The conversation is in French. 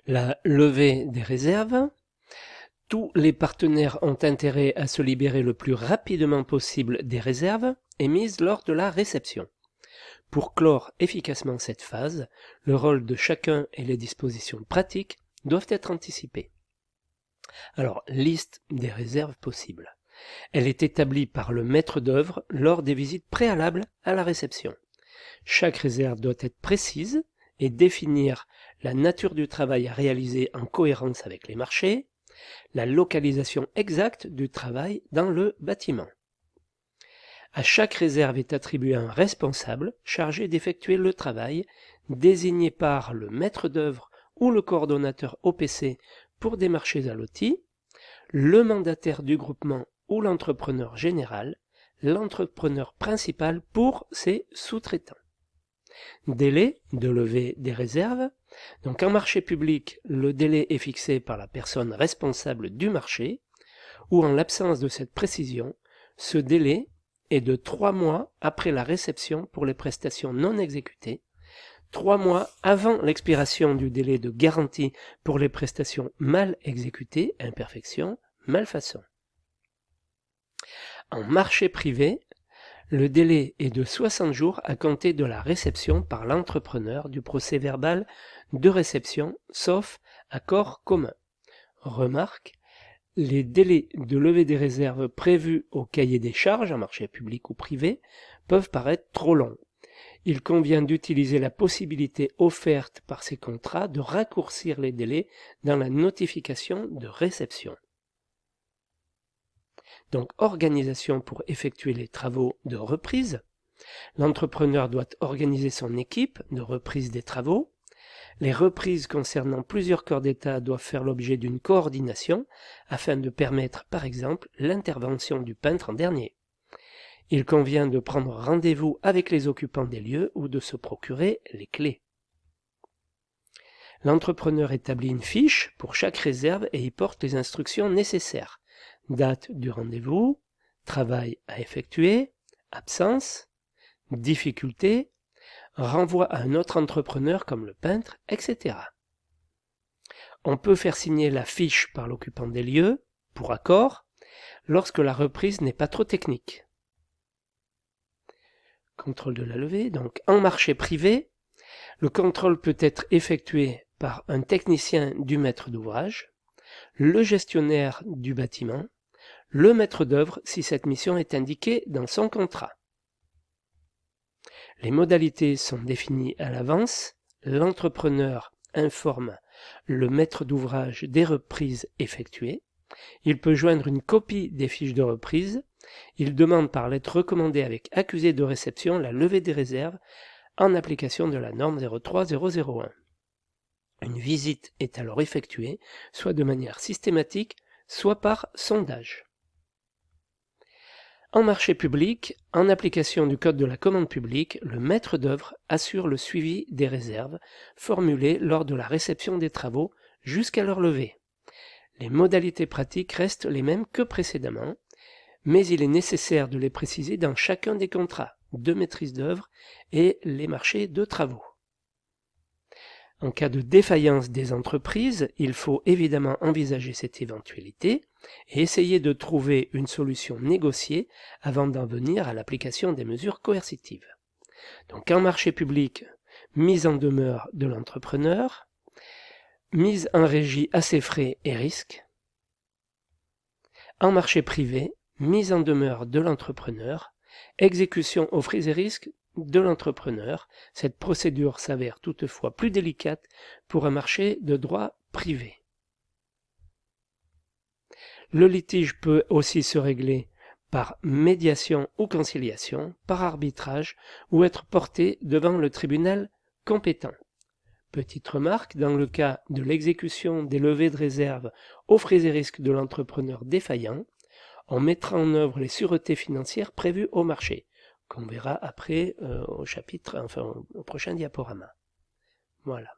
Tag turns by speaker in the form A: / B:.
A: La levée des réserves. Tous les partenaires ont intérêt à se libérer le plus rapidement possible des réserves émises lors de la réception. Pour clore efficacement cette phase, le rôle de chacun et les dispositions pratiques doivent être anticipés. Alors, liste des réserves possibles. Elle est établie par le maître d'œuvre lors des visites préalables à la réception. Chaque réserve doit être précise et définir la nature du travail à réaliser en cohérence avec les marchés, la localisation exacte du travail dans le bâtiment. À chaque réserve est attribué un responsable chargé d'effectuer le travail, désigné par le maître d'œuvre ou le coordonnateur OPC pour des marchés allotis, le mandataire du groupement ou l'entrepreneur général, l'entrepreneur principal pour ses sous-traitants. Délai de levée des réserves. Donc en marché public, le délai est fixé par la personne responsable du marché, ou en l'absence de cette précision, ce délai est de 3 mois après la réception pour les prestations non exécutées, 3 mois avant l'expiration du délai de garantie pour les prestations mal exécutées, imperfection, malfaçon. En marché privé, le délai est de 60 jours à compter de la réception par l'entrepreneur du procès-verbal de réception, sauf accord commun. Remarque, les délais de levée des réserves prévus au cahier des charges, en marché public ou privé, peuvent paraître trop longs. Il convient d'utiliser la possibilité offerte par ces contrats de raccourcir les délais dans la notification de réception. Donc, organisation pour effectuer les travaux de reprise. L'entrepreneur doit organiser son équipe de reprise des travaux. Les reprises concernant plusieurs corps d'État doivent faire l'objet d'une coordination afin de permettre, par exemple, l'intervention du peintre en dernier. Il convient de prendre rendez-vous avec les occupants des lieux ou de se procurer les clés. L'entrepreneur établit une fiche pour chaque réserve et y porte les instructions nécessaires. Date du rendez-vous, travail à effectuer, absence, difficulté, renvoi à un autre entrepreneur comme le peintre, etc. On peut faire signer la fiche par l'occupant des lieux, pour accord, lorsque la reprise n'est pas trop technique. Contrôle de la levée. Donc, en marché privé, le contrôle peut être effectué par un technicien du maître d'ouvrage, le gestionnaire du bâtiment, le maître d'œuvre si cette mission est indiquée dans son contrat. Les modalités sont définies à l'avance. L'entrepreneur informe le maître d'ouvrage des reprises effectuées. Il peut joindre une copie des fiches de reprise. Il demande par lettre recommandée avec accusé de réception la levée des réserves en application de la norme 03001. Une visite est alors effectuée, soit de manière systématique, soit par sondage. En marché public, en application du Code de la commande publique, le maître d'œuvre assure le suivi des réserves formulées lors de la réception des travaux jusqu'à leur levée. Les modalités pratiques restent les mêmes que précédemment, mais il est nécessaire de les préciser dans chacun des contrats de maîtrise d'œuvre et les marchés de travaux. En cas de défaillance des entreprises, il faut évidemment envisager cette éventualité et essayer de trouver une solution négociée avant d'en venir à l'application des mesures coercitives. Donc en marché public, mise en demeure de l'entrepreneur, mise en régie à ses frais et risques. En marché privé, mise en demeure de l'entrepreneur, exécution aux frais et risques de l'entrepreneur. Cette procédure s'avère toutefois plus délicate pour un marché de droit privé. Le litige peut aussi se régler par médiation ou conciliation, par arbitrage ou être porté devant le tribunal compétent. Petite remarque, dans le cas de l'exécution des levées de réserve aux frais et risques de l'entrepreneur défaillant, on mettra en œuvre les sûretés financières prévues au marché, qu'on verra après au chapitre, enfin au prochain diaporama. Voilà.